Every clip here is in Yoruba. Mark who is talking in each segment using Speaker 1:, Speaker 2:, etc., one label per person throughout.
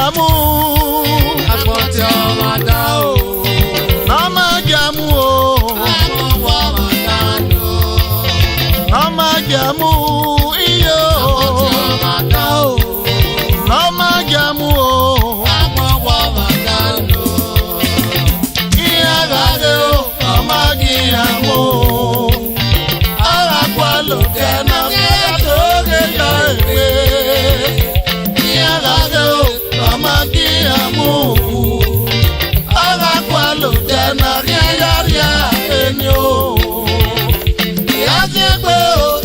Speaker 1: jamu
Speaker 2: Agbọ̀tí ọmọ dá o.
Speaker 1: Nama jamu o
Speaker 2: Agbọ̀wọ́ ọmọ dá lọ.
Speaker 1: Nama jamu iyo
Speaker 2: Agbọ̀tí ọmọ dá o.
Speaker 1: Nama jamu o
Speaker 2: Agbọ̀wọ́ ọmọ dá lọ.
Speaker 1: Iya gade o Nama jamu Ara kwalo tena toge yae Iya gade o Nama jamu Ara kwalo tena ria enyo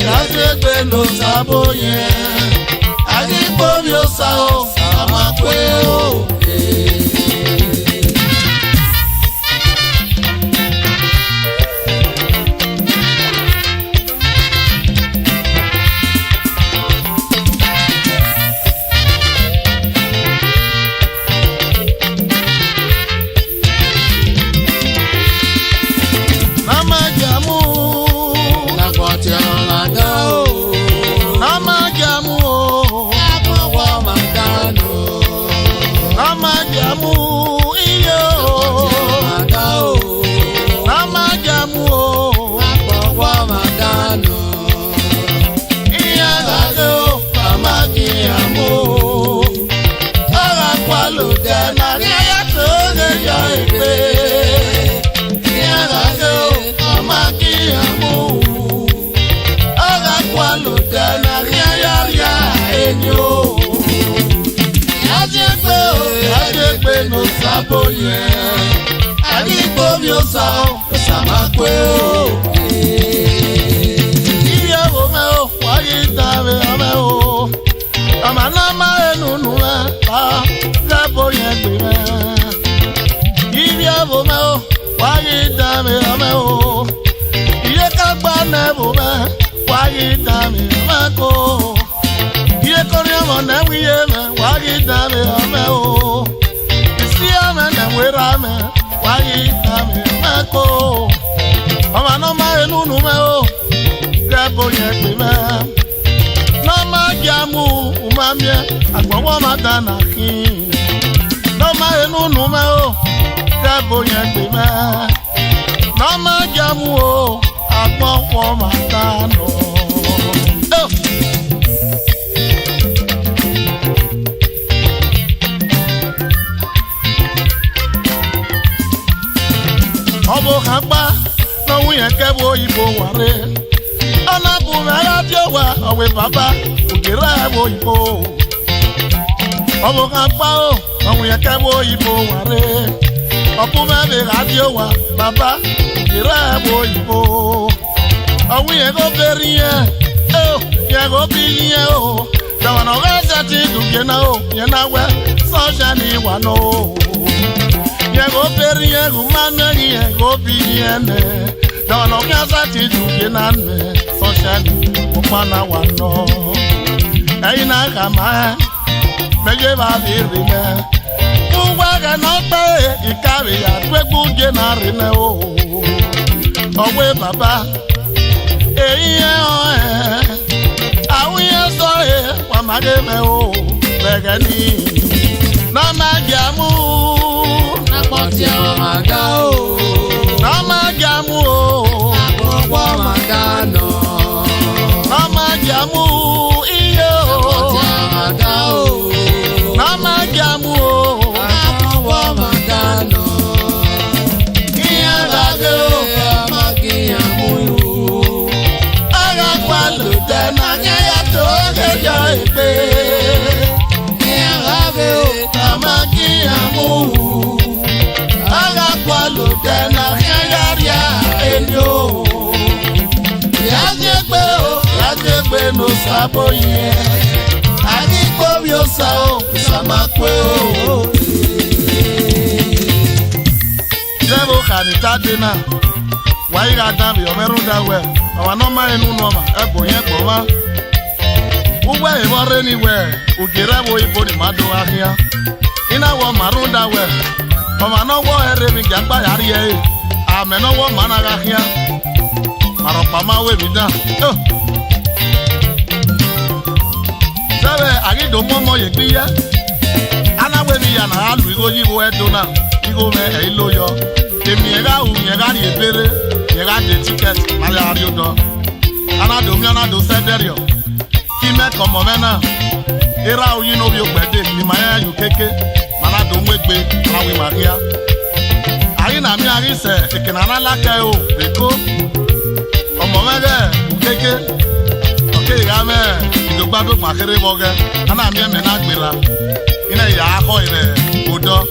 Speaker 1: Yazegbe no sabo yen Agigbo mi o sa o Sama kwe o Nama jamu
Speaker 2: Agbọ̀tí ọmọ dá o.
Speaker 1: Nama jamu o
Speaker 2: Agbọ̀wọ́ ọmọ dá lọ.
Speaker 1: Nama jamu iyo
Speaker 2: Ọmọ dá o.
Speaker 1: Nama jamu o
Speaker 2: Agbọ̀wọ́ ọmọ dá lọ.
Speaker 1: Iya gade o Nama jamu Ara kwalo tena ria toge yae Iya gade o Nama jamu Ara kwalo tena ria enyo Yazegbe no sabo yen Agigbo mi o sa o Sama kwe o Iye wo me o Wayi dame ame o Ama nama enunu me Pa Gabo yen gbe me Iye wo me o Wayi dame ame o Iye kagba ne wo me Wayi dame ame ko Iye kori amo ne wiye me Wayi dame ame o Isi ame ne wera me Wayi dame ame ko Ama nama enunu me o Gabo yen gbe me Nama jamu umamye Agbowo madana kin Nama enunu me o Gabo yen gbe me Nama jamu o Agbowo madana Ọbụ ha gba na nwunye kebe oyibo ware Ọna bụ mera diowa ọwe baba Ogere ebe oyibo Ọbụ ha gba o na nwunye kebe oyibo ware Ọbụ mebe ha diowa baba Ogere ebe oyibo Ọwụnye go beri ihe Ye go bi ihe o Dawana ọga zeti duge na o Ye na we sọsha ni wano Yego peri yego mane yego biene Dawana okiasa tijuge nane Soshali upana wano Eina kama Meje babiri me Uwege note Ikari ya tweguje na rine o Owe baba Eiye oe Awiye soe Wamage me o Begeni Nama jamu
Speaker 2: Agbọ̀tí ọmọ dá o.
Speaker 1: Nama jamu o
Speaker 2: Agbọ̀wọ́ ọmọ dá lọ.
Speaker 1: Nama jamu iyo
Speaker 2: Agbọ̀tí ọmọ dá o.
Speaker 1: Nama jamu o
Speaker 2: Agbọ̀wọ́ ọmọ dá lọ.
Speaker 1: Iya gade o
Speaker 2: Ọmọ kìyàn mú ìwò.
Speaker 1: Ara kwalo tena Nyaya toge ya ipe
Speaker 2: Ìyá gade o.
Speaker 1: Nama kiyamu Ara kwalo tena Nyaya enyo Yazegbe no sabo yen Agigbo mi o sa o Sama kwe o Zebo kanita dena Wayi ga dambi omerunda we Awa noma enu noma Ebo yen koma Uwe ibore ni we Ugire wo ibo ni madu ahia Ina wo marunda we Oma no wo ere mi gagba yari ye Ame no wo managa ahia Maropama we bida Sebe agido momo ye biya Ana we mi ya na alu igo yiwo edona igo me ilo yo emi ega u yega ri ebere yega de ticket na ya ri odo anado mi anado sederio kime komo mena era oyin no bi ogbede ni maya yu keke manado nwegbe rawi maria ari na mi ari se ekena na laka o eko omo mege keke oke ya me idogbado makere boge ana mi eme na gbera ina ya akọ ire odo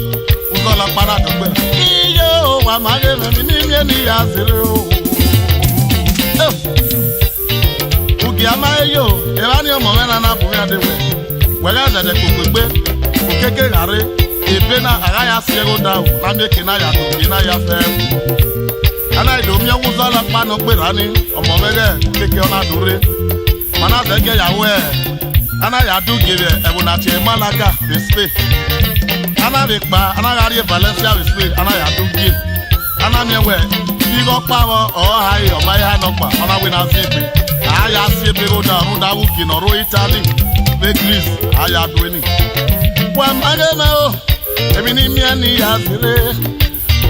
Speaker 1: uzola para dogbe iyo wa mage me ni ni ya zere o ugi amayo era ni omo mena na bu mi adewe wega zede kokogbe okeke gare ebe na aga ya siego da na meke na ya to na ya fe ana ido mi uzola pano gbera ni omo mege keke ona dure mana zege ya we ana ya do give ebuna che malaga display ana be pa ana gari Valencia display ana ya do give ana mi we bigo pa o hai o bai ha no pa ana we na sibe aya sibe go da ru da wuki no ro Italy be Greece aya do ni wa mage ma o emi ni mi ani ya sire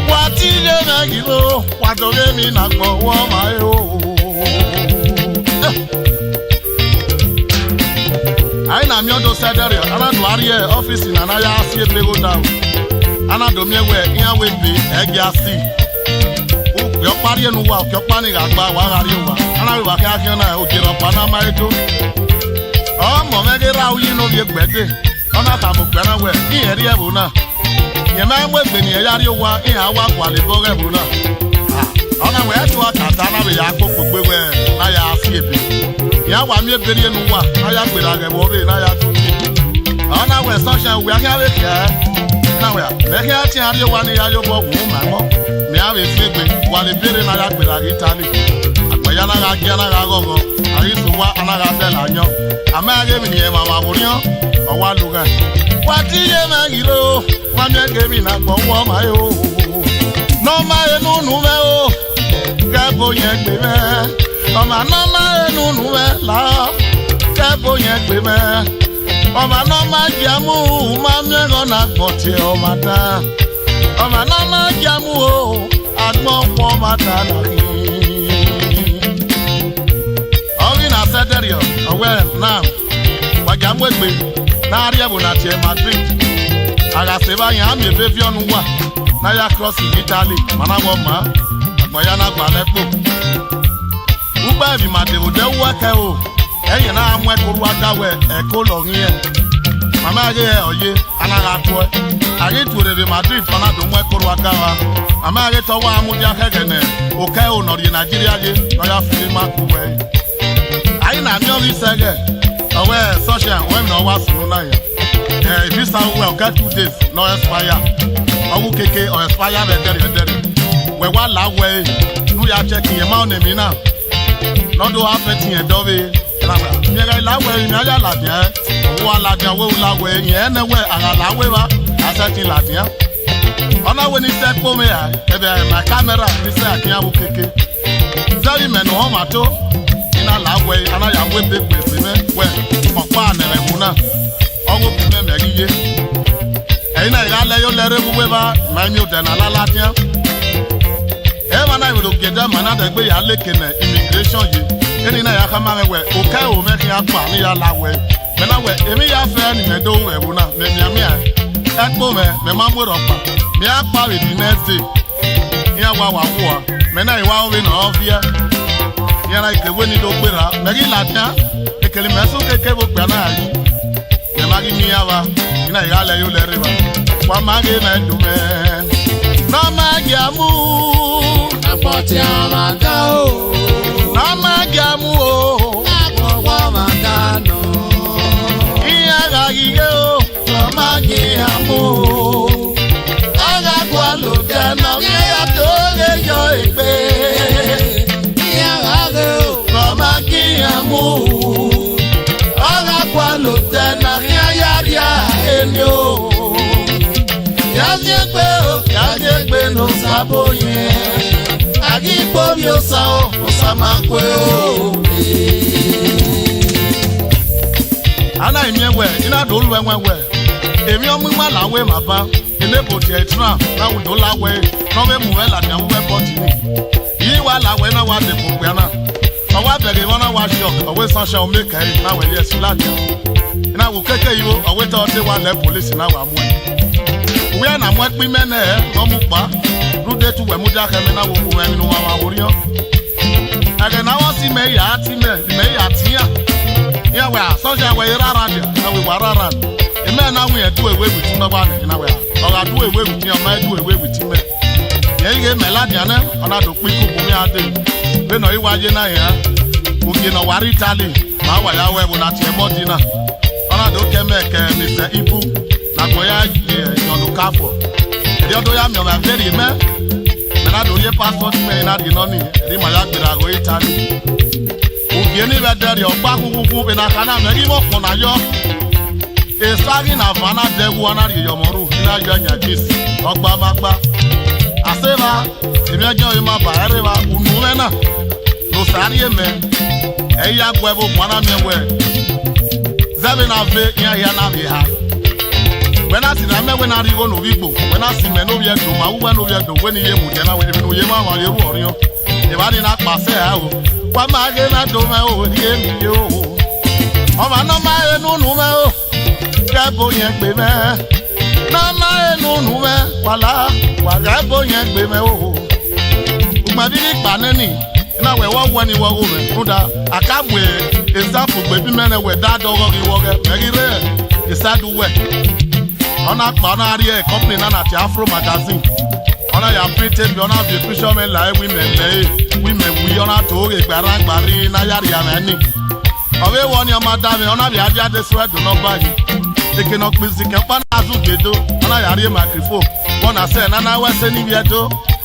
Speaker 1: wa ti le na giro wa do le mi na gbo wo ma o I na mi odo sederio ana do ari office na na ya asi ebego down ana do mi we yan we be ege asi o yo pari enu wa o yo pani ga gba wa ari wa ana we ba ka kion na o jiro pa na ma edo o mo me ge ra uyi no bi gbede ona ka mo gbe na we yin eri e bu na ye ma we gbe ni e yari wa yin awa kwa le bo ge bu na ona we to akata na be ya kokko gbe we na ya asi ebe ya wa mi eberi enu wa na ya gbera ge bo be na ya tu ana we social we aka we ke na we me ke ati ari wa ni ya yo bo wu ma mo mi a be fegbe wa le bere na ya gbera ge Italy agboya na ga ge na ga gogo ari so wa ana ga be la nyo ama ge mi ni e ma wa borian o wa luga wa ti ye ma giro wa mi ge mi na gbo wo ma yo no ma enu nu me o ge bo yen gbe me ọmọ nọ́mà ẹnu nù ẹ là kẹ́bù yẹn gbé mẹ́ ọmọ nọ́mà jẹ́mú má mẹ́rọ náà gbọ̀ tí ọmọ dá ọmọ nọ́mà jẹ́mú o àgbọ̀n pọ̀ má dá nàkí. ọ̀rìn náà sẹ́dẹ̀rìọ̀ ọ̀wẹ́ náà wàjàmú ègbè náà rí ẹ̀bùn náà tiẹ̀ Madrid àgàsẹ̀ báyìí àmì èbèbí ọ̀nù wà náà yà cross Italy mọ̀nàwọ̀ mọ́ àgbọ̀nyá náà gbà lẹ́pọ̀. Ugba bi ma de ode weke o eyin na amwe koru agawe eko lo yin mama ge oye anaga to age tuore be Madrid fana do mwe koru agawa mama ge to wa amudi akegene oke o no ri Nigeria ge no ya fili ma ku we ayi na mi ori sege owe social when no wa sunu na ya visa we oke 2 days no expire owu keke o expire be dere we wa la we nu ya check yin ma on mi na nodo afeti en dobe lama nyega lawe nyaja ladia wa ladia we lawe yen na we ara lawe ba asati ladia ona we ni se po me ya ebe ma camera ni se akia wo keke zari me no ma to ina lawe ana ya we be pese me we papa na le muna owo bi me meriye eina ira le yo lere bu we ba ma mi o de na la ladia ema na iwo geda mana da gbe ya lekene immigration yi eni na ya kama we o kai o me kan apa ni ya lawe me na we emi ya fe ni me do we bu na me mi ami a ekpo me ma mo ro pa me apa we di next day ya wa me na iwa o we na ofia ya na ike we ni do gbera me ri latia ekele me so keke bo gba na yi me ma gi mi ya wa ina ya le yo le re ba wa ma ge na du me na ma gi amu
Speaker 2: Apoti amagao,
Speaker 1: amagamu o,
Speaker 2: agbowo magano.
Speaker 1: Iyaga gige o,
Speaker 2: Amagiamu,
Speaker 1: agagwa lo dena ya to le yo igbe.
Speaker 2: Iyaga o,
Speaker 1: Amagiamu, agagwa lo dena ya eni o. Yajegbe no saboye. Agigbo mi o sa o, osamakwe o. Ana imyewe, ina do luwenwe. èmi ọmọ ìmọ̀ làwẹ̀ màbá enébò tiẹ̀ tún láwùjọ láwẹ̀ lọ́wọ́ mú ẹ̀ làmì àwọn ẹ̀ bọ́ tì ní. yìí wà láwẹ̀ náà wà dẹ̀kọ̀ pẹ́ náà ọwọ́ abẹ̀rẹ̀ wọn náà wà ṣọ ọwọ́ sanṣẹ́ omi kẹ́yìn náà wẹ̀ yẹ sí láàdìyà. iná wò kéke yìí ọwọ́ tẹ́ ọtí wà lẹ́ polisi náà wà mú ẹ̀. wíyà nà mú ẹgbẹ́ mẹ́nẹ̀ ẹ̀ lọ́mú pa rúdé tu wẹ̀mú jákèmí náà wò kó ẹ̀mí nu wọn àwòrí yàn. ẹ̀gẹ̀ náà wọ́n sì mẹ́yà á ti mẹ́yà tíyà. yàwé àsọ̀ṣẹ́ àwẹ̀ yìí rárá dì àwẹ̀ wà rárá dì. ìmẹ́ náà wọ̀ yẹn dú ewé wìtí mẹ́wàá nìyẹn náà wẹ̀ ọ̀gá dú ewé wìtí ọmọ ẹ̀ dú ewé wìtí mẹ́. yẹn yé mẹ́ládìánná ọ̀nà àdókùn ikú bùnmí adé bẹ́ẹ̀ náà ìwájẹ́ náà yẹn ògì náà wàrí Italy máa wà yàwó ẹ̀bùn láti ẹ̀mọ́ dínà ọ̀nà àdókẹ́ mẹ́kẹ́ Mr. Ibu nàgbọ́yà ìyọ̀nù káfọ̀ ẹ̀dí ọdún yà mìíràn àgbẹ̀rì mẹ́ mẹ́nàdó yẹ pásítọ̀tì mẹ́rin náà dì náà ní ẹ̀dí màyà gbèrè àgọ́ Italy ògì ẹni bẹ dẹrì ọgbà kúkúkú ìnàkànnà mẹ́rin mọ̀ pọ̀ náà yọ èsàgì náà fana dẹ́gu ọ̀nà ìyọ̀mọ̀rù iná yọ ẹ̀yàgìsì ọgbà mágbà àṣẹ́wà èmi ẹjọ́ yìí máa bà ẹ́rẹ́ wa ùnú mẹ́nà lọ́sàárì ẹ̀mẹ́ ẹ̀yà gbọ́ ẹ̀bùn mọ́nà mẹ́wẹ́ zẹ́bi náà fẹ́ ìyá ìyá náà fi hà wẹ́nà sì náà mẹ́wẹ́ náà rí wọn òbí gbò wẹ́nà sì mẹ́ n'obi ẹ̀dùn máa wúwẹ́ n'obi ẹ̀dùn wẹ́ ni yé mu jẹ́ náà wẹ́ ẹ̀mí n'oyé máa wà lérú ọ̀rìyàn ìbáni náà pàṣẹ ẹ̀ o wọ́n máa gé náà dùn mẹ́ o ní èmi yé o ọmọ náà máa yẹ nùnú mẹ́ o kẹ́bù yẹn gbé mẹ́ náà máa yẹ nùnú mẹ́ wàlá wà kẹ́bù yẹn gbé mẹ́ o gbàdí ní ìpànẹ́nì iná wẹ̀ wọ́n wẹ́ ni wọ́n wò rẹ̀ kúndà àkàbùẹ̀ ìsáfù gbẹ̀bí mẹ́rin wẹ̀ dáadọ́ ọ̀rọ̀ ìwọ́rẹ́ mẹ́rin rẹ̀ ìsádùwẹ̀ ọ̀nà àpà ọ̀nà àríyẹ kọ́pìnì náà nàti Afro magazine ọ̀nà yà printed bí ọ̀nà àbí píṣọ́mẹ́ láyé wímẹ̀ wí ọ̀nà àtòórè gbàràgbàrí náyàrí àmẹ́ni ọ̀rẹ́ wọ́n ni ọmọ dámi ọ̀nà àbí adíadé swedu náà báyìí ìkìnnà pèsè kẹ́pá náà zùgèdó ọ̀nà yàrí microphone wọn nà sẹ́ẹ̀ náná wẹ́sẹ́ níbi ẹjọ́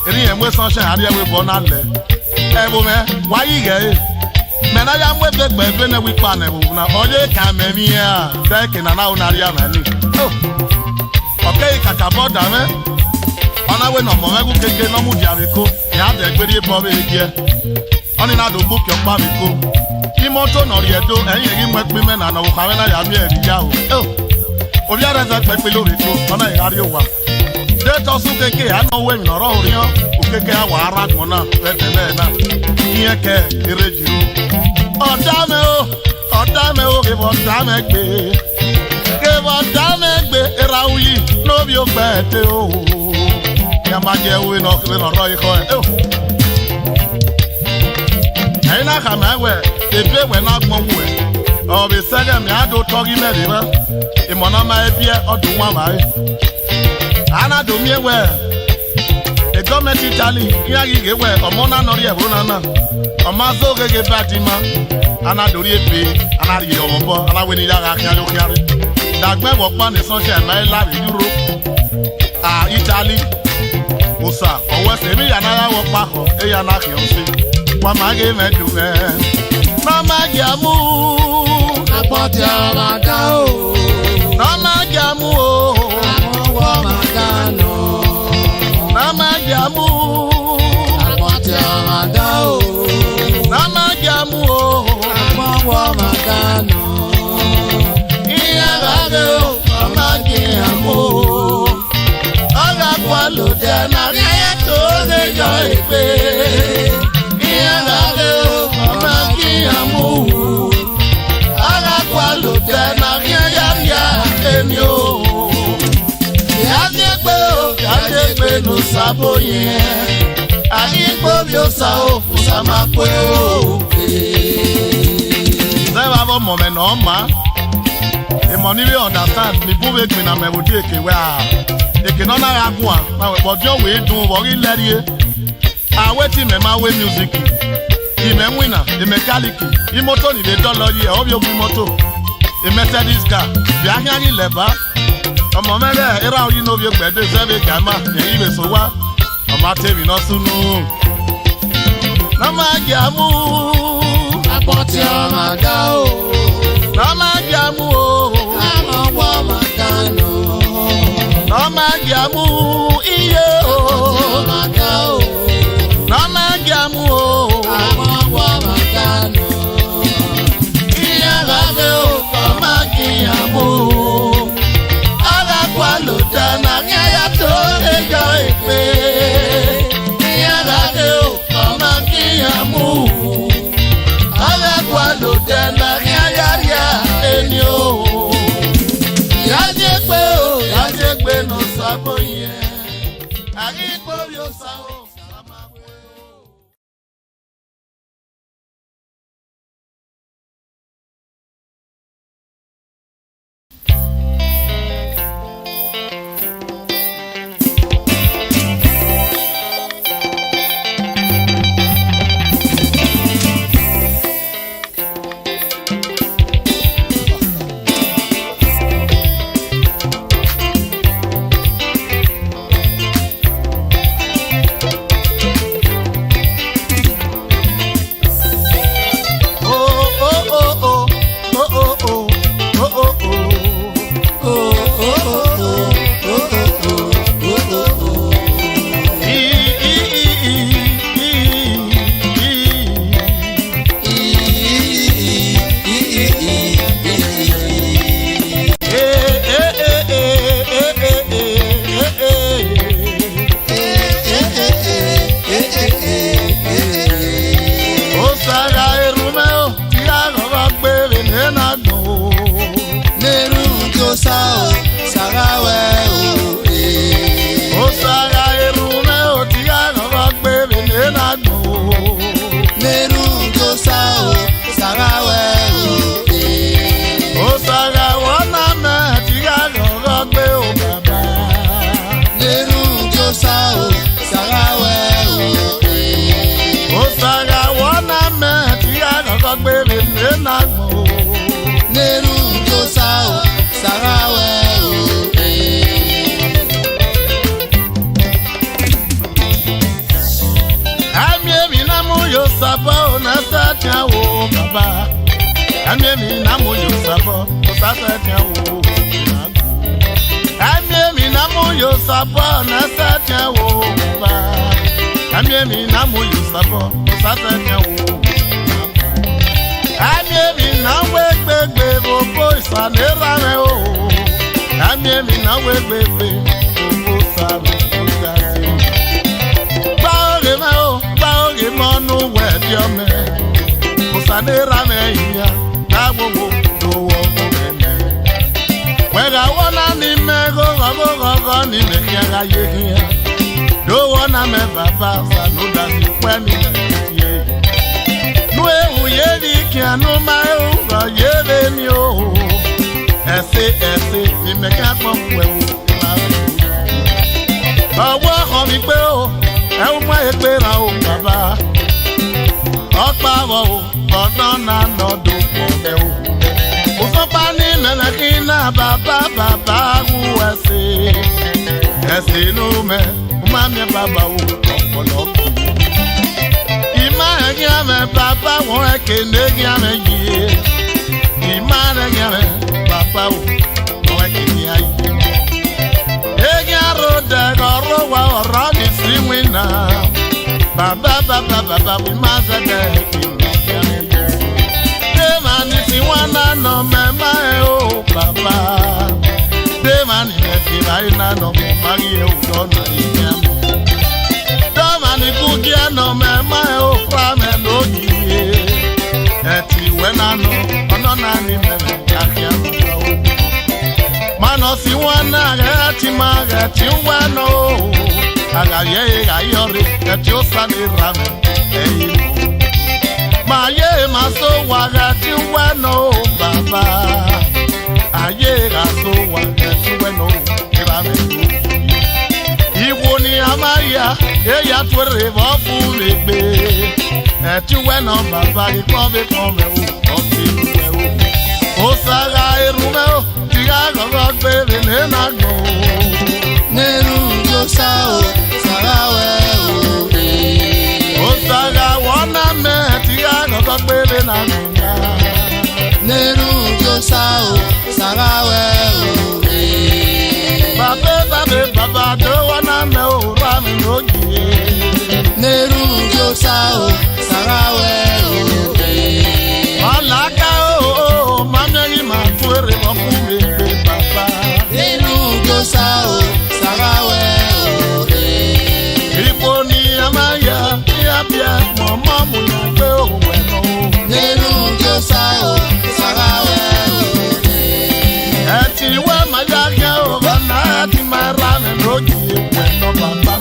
Speaker 1: èrí yẹn mú sánṣẹ́ àríyẹ̀wé bọ́ náà lẹ̀ ẹ̀bù mẹ́ wáyé yẹ̀ ẹ́ mẹ́ná yà mú ẹgbẹ́ gbẹ̀gbẹ́ náà wípa nà ẹ̀bù náà ọ̀yẹ́ kà mẹ́mí yẹn à dẹ́kì nàná ọ̀nà àríyá mẹ́ni ọ̀kẹ́ yìí kàkà bọ́ dà mẹ́ ọ̀nàwé nà mọ̀ mẹ́kú kéke nọ́mú di àbíkó yà á dẹ̀ gbérí bọ́ bẹ́ẹ̀ gíẹ́ ọ̀nì náà dògbò kí ọ̀pá àbíkó kí mọ́tò nọ̀rì ẹ̀dó ẹ̀yìn èyí mú ẹgbẹ́ mẹ́ nànà òkà mẹ́ náà yà mí ẹ̀rí yá o òbí àrẹ̀sẹ̀ pẹ́pẹ́ lórí tó ọ̀nà ìhárí òwà dẹ́tọ̀ sún kéke ànáwó èmi nọ̀rọ̀ òríyàn òkéke àwọ̀ arágbọ̀n náà ẹ̀dẹ̀ bẹ́ẹ̀ náà ìyẹn kẹ́ eré jìrò ọ̀dá mẹ́ o kébọ̀ ọ̀dá mẹ́ gbé ìràwù yìí lóbi ó gbẹ́ ẹ̀dẹ́ o yàmá jẹ́ owó iná nọ̀rọ̀ ikọ̀ ẹ̀ ẹ̀yin náà kà mẹ́wẹ̀ èbí ẹ̀wẹ̀ náà gbọ́n wù ẹ̀ ọ̀bì sẹ́gẹ̀ mi àdó tọ́gí mẹ́rin mẹ́ ìmọ̀nà máa bí ọdún wọn máa yìí anadomi ewe egọọmenti Italy ihe agịga ewe ọmụ na nọrị ewu nana ọmazụ ogege badima anadori ebe anarịghị ọmụbọ anaweni ya ahịarị ụhịarị dagbe wọkpa na sọsha emeela Europe a Italy ụsa ọwesa ebe ya nara wọkpa ahụ eya n'ahị nsị kwama ga eme dume n'ọma gị amụ
Speaker 2: Agbọ́tí ọmọ ká o.
Speaker 1: n'ọma gị amụ o
Speaker 2: Ọmọ ká nù.
Speaker 1: n'ọma gị amụ
Speaker 2: Agbọ́tí ọmọ ká o.
Speaker 1: n'ọma gị amụ o
Speaker 2: Ọmọ ká nù.
Speaker 1: ihe ga-adị o
Speaker 2: Ọmọ gị amú.
Speaker 1: ọ ga-akwa lụdị na ya to oge jọ ikpe ihe ga-adị o
Speaker 2: Ọmọ gị amú.
Speaker 1: ọ ga-akwa lụdị na ya eni o ya dị ekpe o ya dị ekpe n'ụsabụ yẹn anyị kpobi ụsa ofu samakwe o zẹ́wà bọ́ mọ̀mẹ́ nà ọ́ ma ìmọ̀ nílé understand ní búwé gbìn nà mẹ́wòdì èké wẹ́ à èké náà náà gùn à náà ọjọ́ wèé dùn wọ́rí lẹ́rìí àwẹ́ tí mẹ́ máa wé music ìmẹ̀ wìnà ìmẹ̀kálíkì ìmọ́tò nílé dọ́lọ́ yìí ẹ̀ ọ́ bí ogun mọ́tò ìmẹ́sẹ̀dís car bí ahíáyí lẹ́bàá ọmọ mẹ́rẹ̀ ìrà òyìn náà bí gbẹ̀dẹ̀ sẹ́fẹ̀ gàmà yẹn ìwé sọ wá ọmọ àtẹ̀mí náà súnú. Nọ́mà jàmú.
Speaker 2: Agbọ́tí ọmọ ká o.
Speaker 1: Nọ́mà jàmú o.
Speaker 2: Àwọn ọmọ ká nù.
Speaker 1: Nọ́mà jàmú iye o.
Speaker 2: Ọmọ ká o.
Speaker 1: Nọ́mà jàmú o.
Speaker 2: Àwọn ọmọ ká nù.
Speaker 1: Iye gàdé o. Nọ́mà jìyàmú. Ọ̀gá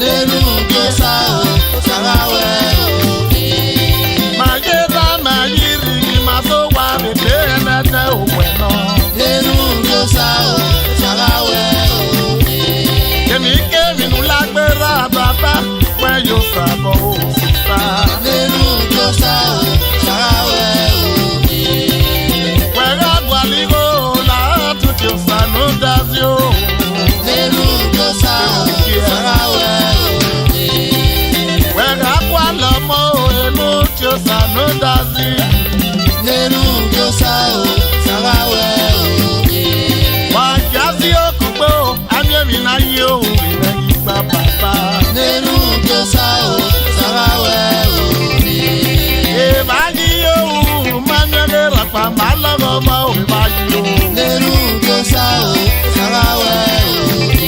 Speaker 2: Neru
Speaker 1: ma o ba yi o.
Speaker 2: Leru Josa o, Sarawe o.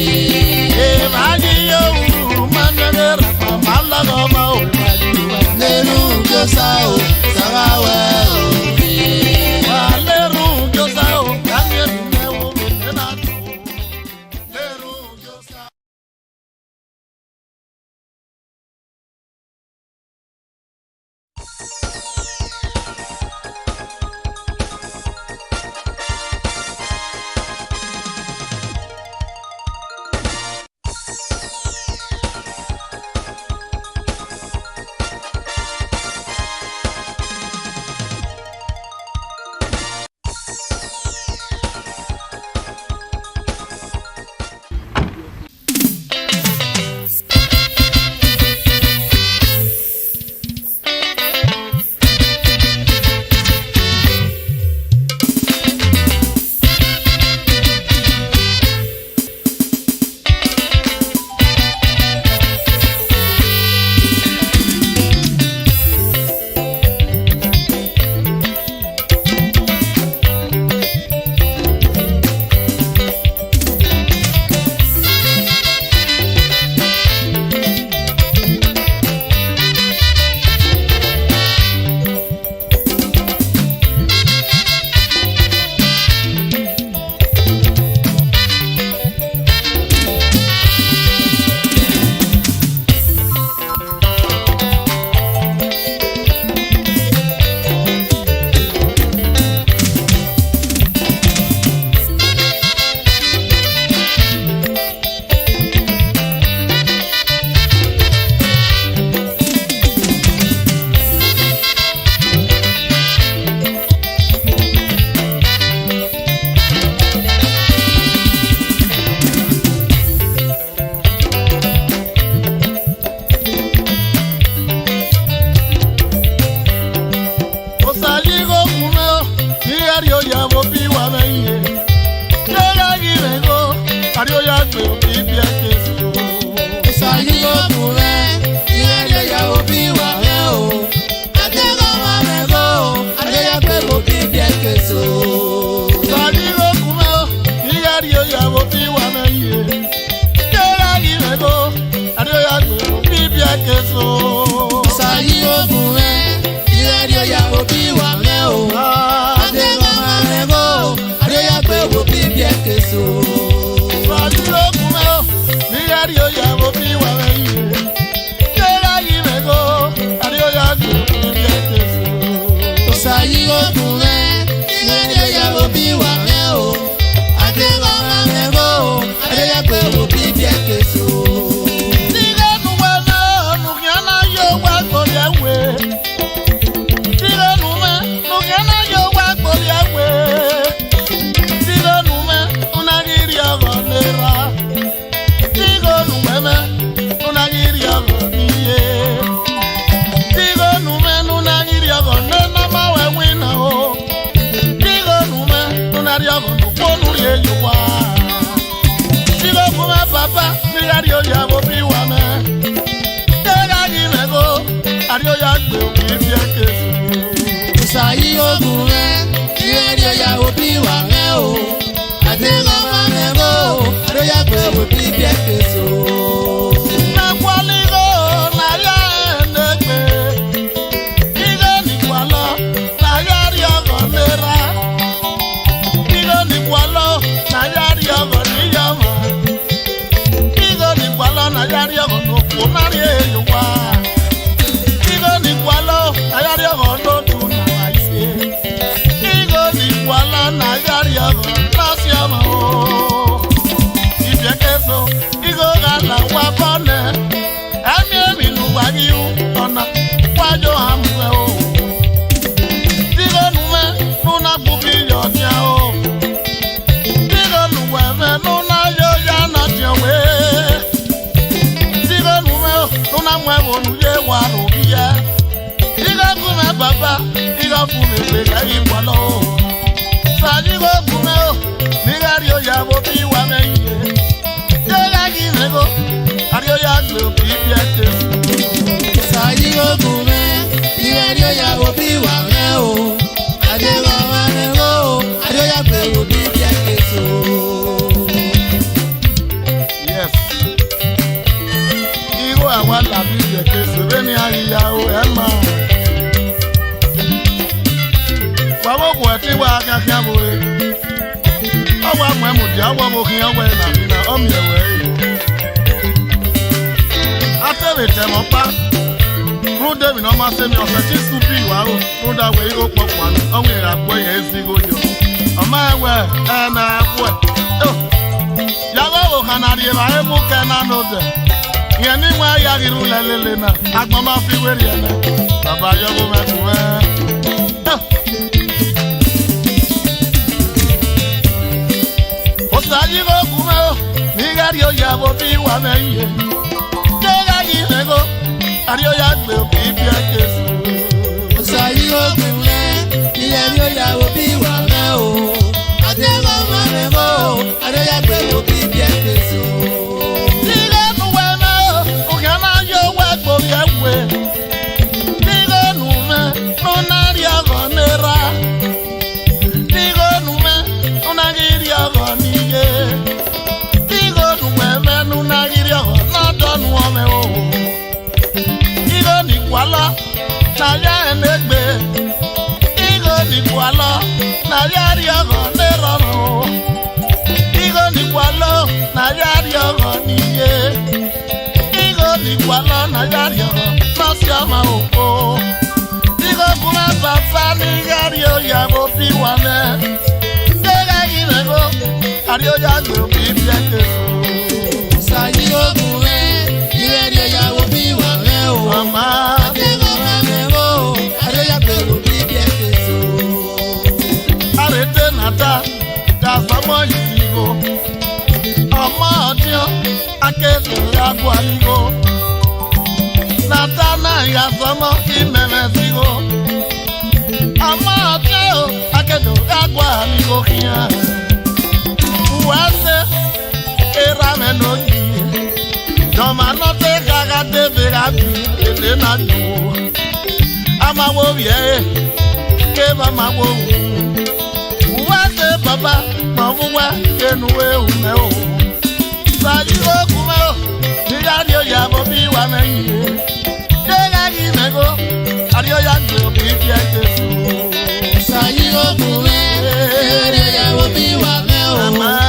Speaker 1: E ba yi o, manere rapa malaga ma o ba yi o.
Speaker 2: Leru Josa o, Sarawe o.
Speaker 1: Wa leru Josa o, kanye ne o me na to. Leru Josa. Ayari wa kaka boy. Awa mo mo dia wa mo kin awa na mi na o mi ewe. Atebe te mo pa. Rude mi no ma se mi o fe ti supi wa o. Ruda we go popo an. O we ra gbo ye zigo jo. O ma ewe e na gbo. Ya go kanari ba e mu ke na no de. Yen ni wa ya giru lelele na. Agbon ma fi we ri ene. Baba yo go me tu e. Osayigo kumeo, migario ya bobi wa meye. Llega gimego, ario ya gbe obi bia Jesu.
Speaker 2: Osayigo kumeo, migario ya bobi wa meo. Adego mamego, ario ya gbe obi bia Jesu.
Speaker 1: Ligo nuwe meo, ukana yo wegbo yewe. Ligo nume, nunari agonera. Ligo nume, nunagiri agoni. Digo nume nuna girio na donu ome o. Digo ni kwala na ya enegbe. Digo ni kwala na ya riogo nerono. Digo ni kwala na ya riogo niye. Digo ni kwala na ya riogo na siama o. Digo kuma papa ni gario ya bopi wane. Diga gimego. Ario ya go bi bia Jesu.
Speaker 2: Sayigo kuwe, irerio ya wo bi wa me o.
Speaker 1: Mama,
Speaker 2: Adego mamego, ario ya go bi bia Jesu.
Speaker 1: arete nata, ya samo yigo. Ama adio, akedo ya gwaligo. Nata na ya samo imeme zigo. Ama adio, akedo ya gwaligo kia. Uwase, erameno yi. Joma no te gaga te verabi, ete na duo. Ama wo vie, keba ma wo. Uwase papa, ma wuwa, kenuwe ume o. Sayi o kume o, nigario ya bobi wa me yi. Dega gimego, ario ya gbe obi bia Jesu.
Speaker 2: Sayigo kuwe, irerio ya wo bi wa me o.
Speaker 1: Mama.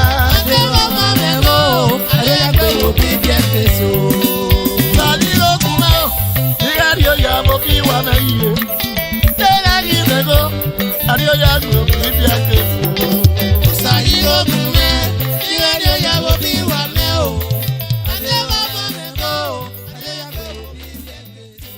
Speaker 1: Sayigo kumeo, nigario ya bobi wa me ye. Dega gimego, ario ya gbe obi bia Jesu.
Speaker 2: Sayigo kume, irerio ya wo bi wa me o. Adego mamego, ario ya gbe obi bia Jesu.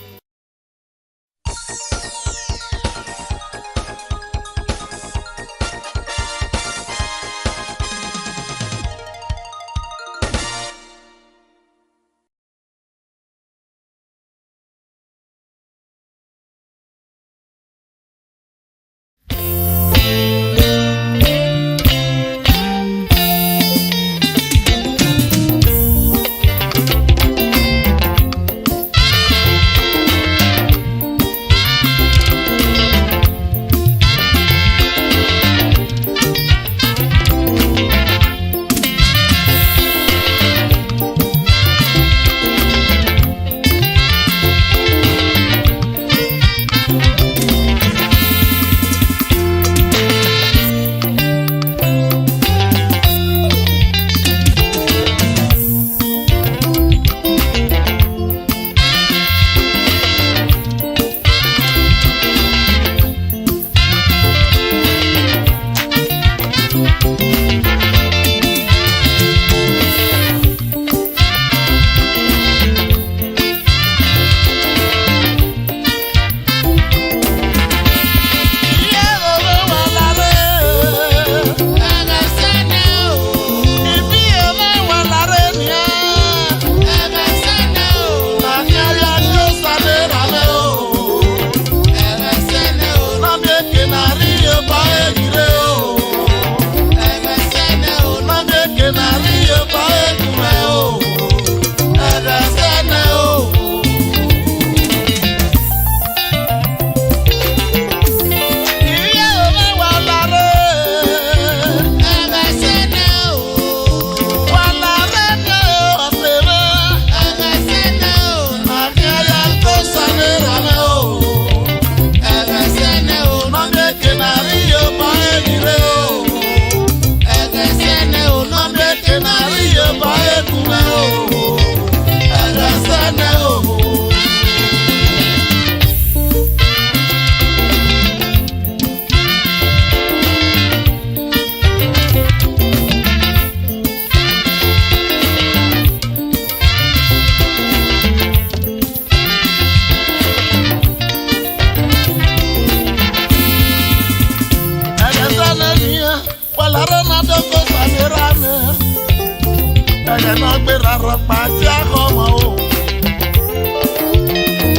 Speaker 1: rapa tia como.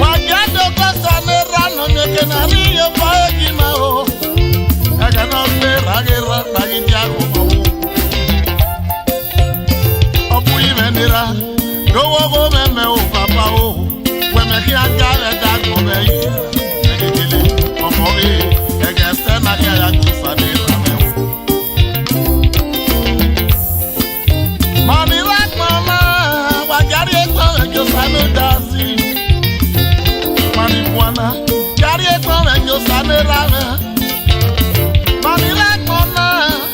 Speaker 1: Wajado pasa ne rano ne kenari yo paegi mao. Aga no me rage rapa tia como. Opu imenira, go go me o papa o. We me ki agale da go me yi. Egele omo e, egese na ke ya go sa de rame o. Mami rock mama, wajari ekwa yo sanu dasi. Mami bwana, jari ekwa yo sanu rame. Mami rock mama,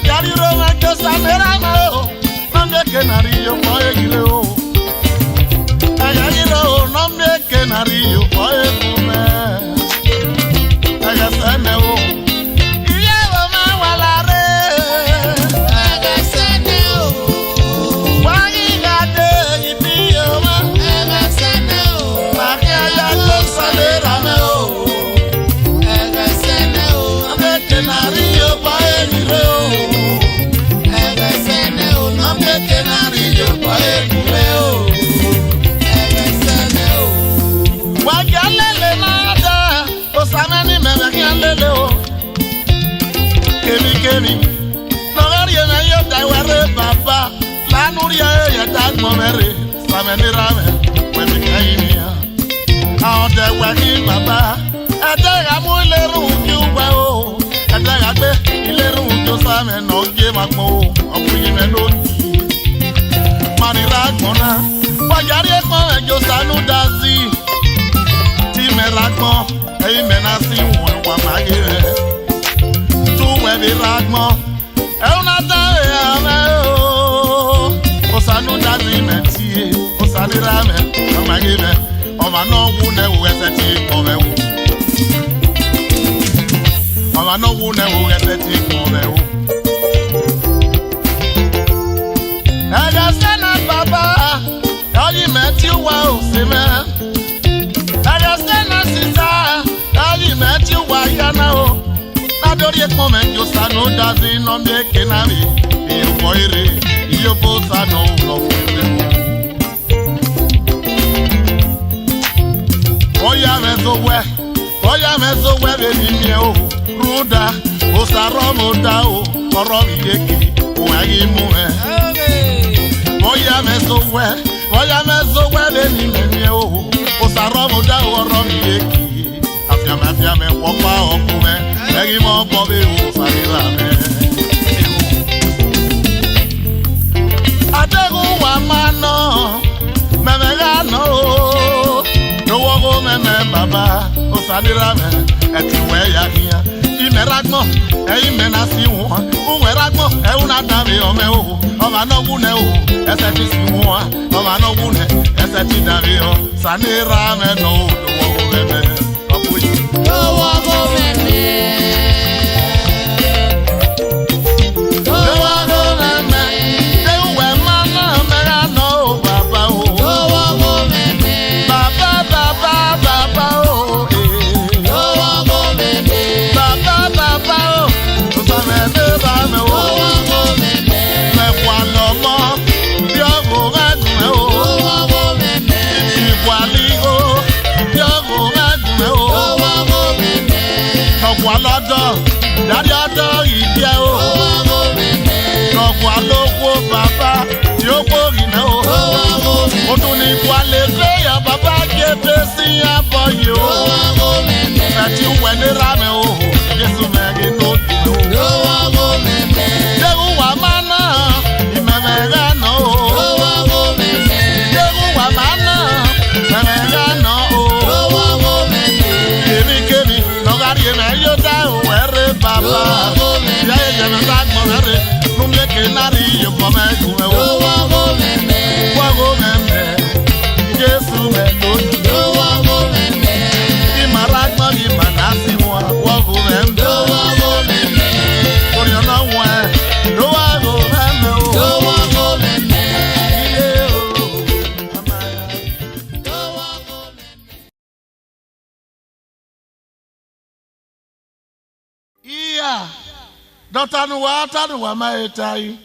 Speaker 1: jari ro yo sanu rame o. Nambe kenari yo po egile o. Ayani ro nambe kenari yo po egume. Agasane o. Iye wo ma walare.
Speaker 2: Agasane o.
Speaker 1: Wagi gade ipiyo ma.
Speaker 2: Agasane o.
Speaker 1: Makaya lo salera me o.
Speaker 2: Agasane o.
Speaker 1: Nambe kenari yo po egile o.
Speaker 2: Agasane o.
Speaker 1: Nambe kenari yo po egume o.
Speaker 2: Agasane o.
Speaker 1: Wagi alele nada. Osamani meme ki alele o. Kemi. Nogari na yo daware baba. Lanuri ya dagmo mere. Sameni rame. Wemi kainia. Aonde wagi baba. Adega mu ileru juwa o. Adega gbe ileru jo same no ge magmo o. Opuyi me no ki. Mani ragbona. Wajari ekon ejo sanu dazi. Ti me ragbon. Eyi me na si won wa magire. Tu we bi ragbon. E una ta e ame o. Osanu dazi me tie. Osani rame. O magire. O ma no wu ne wu ese ti ko me wu. O ma no wu ne wu ese ti ko me wu. Ega sana baba. Oyi me ti wa o se me. Ega sana sita. Oyi me ti wa yana o. Nadori ekmo me jo sanu dazi no me kenari. Iyo boire. Iyo bo sanu no fute. Oya me zo we be ni mi o. Ruda. O saro mo da o. Oro mi yeki. O agi mu e. Oya me zo we be ni mi o. O saro mo da o oro mi yeki. Afia me wo pa oku me. Egi mo bo be o sarira me. Adegu wa mano. Meme ga no. No wo me baba. O sarira me. Eti we ya hia. Ime ragmo. E ime na si won. Unwe ragmo. E una dami o me o. O ma no wu ne o. Ese ti si won. O ma no wu ne. Ese ti dami o. Sanira me no. No wo me. Daddy ọ̀dọ̀ ìdí ẹ o. Lọ́gbọ̀n alówó bàbá tí ó gbòòrì náà o. Ó tún ní ipò alẹ́ gbéyà bàbá gébé sí abọ́ yìí o. Ẹ̀tí wẹ̀ ní rámẹ̀ o. Jésù mẹ́rin ló dùn o. Jẹ́rù wà máa ná ìmẹ̀mẹ̀ rẹ̀ náà o. Jẹ́rù wà máa ná ìmẹ̀mẹ̀ rẹ̀ náà o. Kémi lọ́gàrí ẹ̀mẹ̀ yóò dá òun ẹ̀rẹ́ bàbá. Ìyá ẹ̀jẹ̀ mi bá gbọ́n ẹ̀rẹ́. Númi kénárì yóò bọ́ mẹ́kùn ẹ̀ wò. Wọ́gọ́ mẹ́mẹ́. Jésù mẹ́ lónìí. Ìmàrà gbọ́n ìmà náà sí wọn. Wọ́gọ́ mẹ́mẹ́. Orí ọ̀nà wọn ẹ̀. Lówàgọ́ mẹ́mẹ́ o. Ilé o. Iya. Dota nu wa ta nu wa ma etai.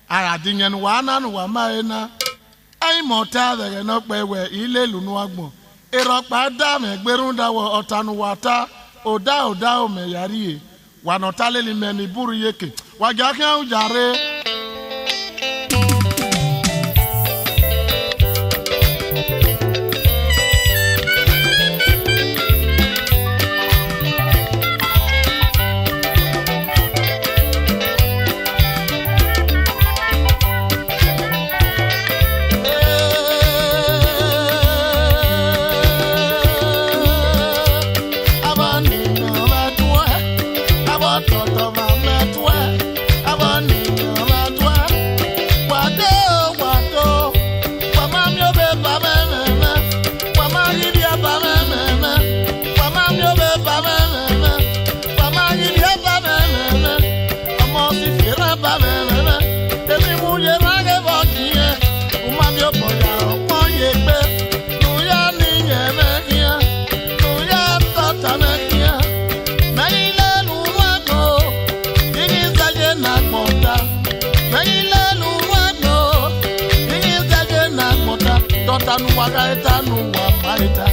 Speaker 1: Ara dinye nu wa na nu wa ma ena. Ai mota de no pewe ile lunu agbon. Eropa da me gberun dawo otanu wata oda o me yari wa no taleli me ni buru yeke wa ja kan jare tanu waga tanu wa maita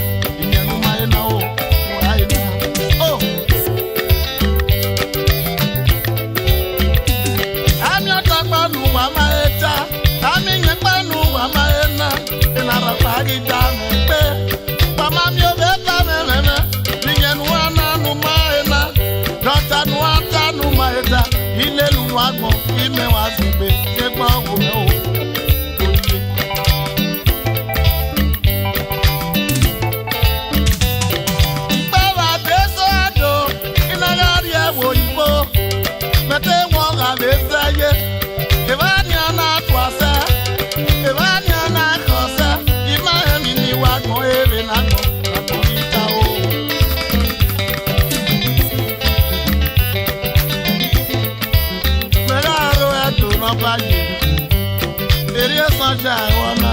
Speaker 1: inyanu maina o maina oh amya takanu wa maita aminye panu wa maina inara pagi dame pe mama mio beta mena inyanu ananu maina tanu maita ile luwagbon ime wa sigbe segbo wo me o mete wonga lesaye evania na twasa evania na kosa imani ni wako eve na polita o meraro eto no baye eri sanja wona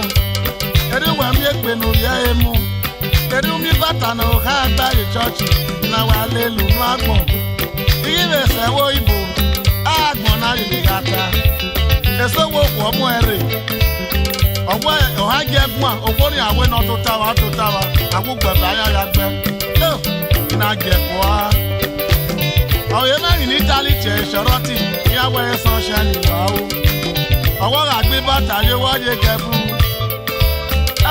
Speaker 1: eri wa mi egbe no ya emu eri mi bata na ha gba church na wa lelu no agbon ibe se wo ibo agbon na le gata eso wo ko mo ere ogbo o ha je gbon ogbo ni awe no to tawa agbugbe ba ya gbe no na je ko a o ye ma ni Italy che shoroti ya we social ni wa o owo ga gbe bata ye wo je kefu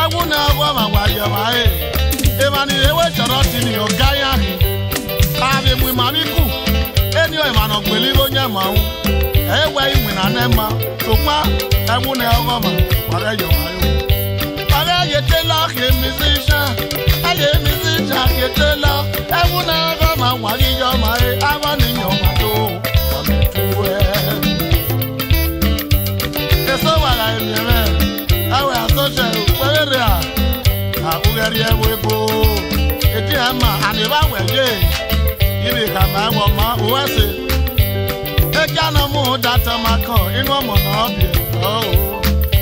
Speaker 1: awu na wo ma wa je ma e ma ni ewe shoroti ni o ga ya ni ave mu ma mi ku eni o ma no gbeli bo nya ma wu ewe iwe na na ma so pa ewu na ogo ma ware yo ma yo ware ye tela ke musician ye tela ewu na ogo ma ware yo ma e awa ni yo ma to wa me tu e eso wala emi me awe asoche were a ugari ewe bo eti ama ani ba we ye ibi kama wo ma uwase e kana mu data mako inu omo na obi o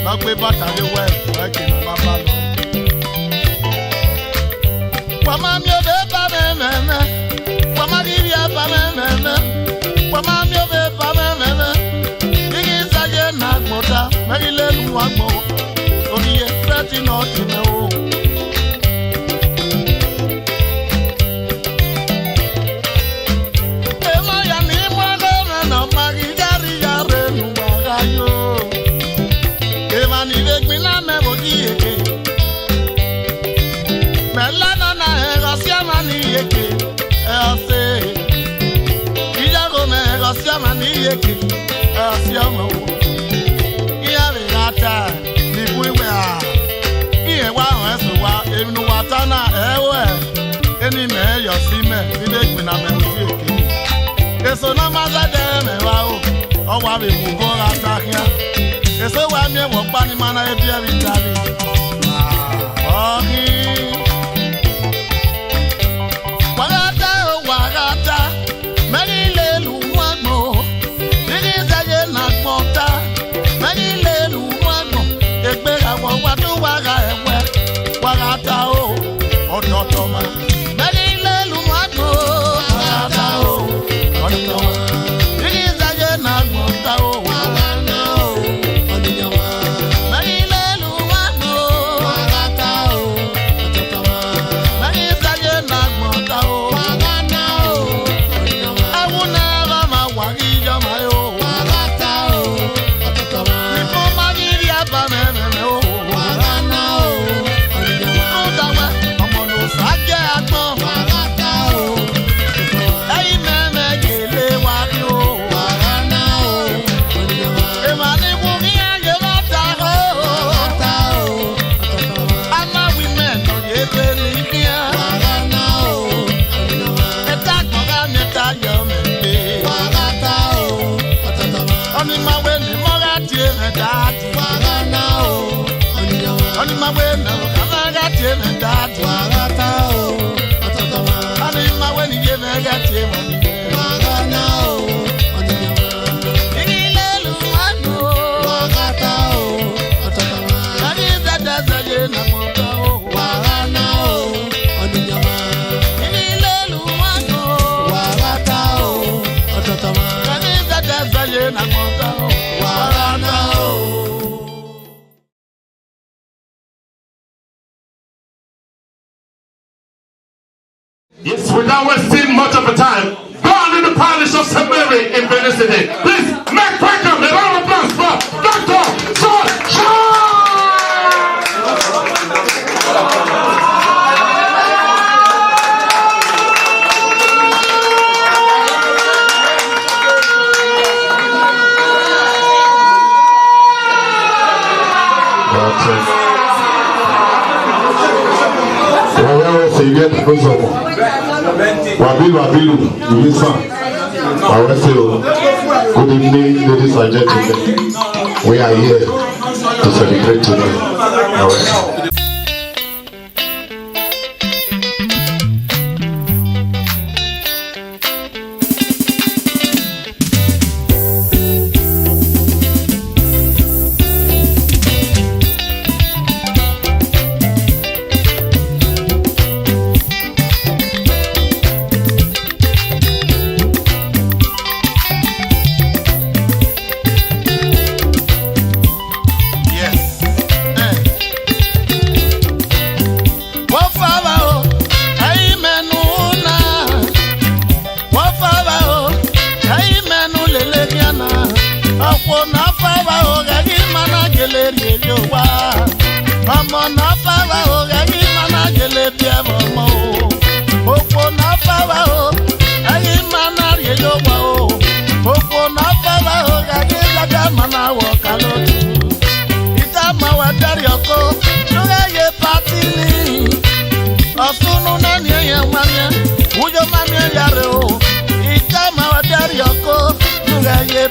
Speaker 1: na gbe bata le we o ke na baba lo wa ma mi o be ba me wa ma ri ba me wa ma mi o be ba me igi saje na gbota me le lu wa gbo oni e feti no ti me o yeke asiamo iya be ata ni buiwe a iye wa han so wa enu wa ta na ewe eni me yo si me ni de gbina me si yeke eso na maza de me wa o wa be mu go ata kia eso wa mi wo pa ni mana e bia bi tabi Toma, many little mago, it is again not Montao, many little mago,
Speaker 3: Yes, without wasting much of a time, born in the parish of St. Mary in Benin City. Please make welcome a round of applause for Dr. Sunshine!
Speaker 4: Wabilu, good evening, ladies and gentlemen. We are here to celebrate today.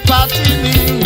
Speaker 1: Party me,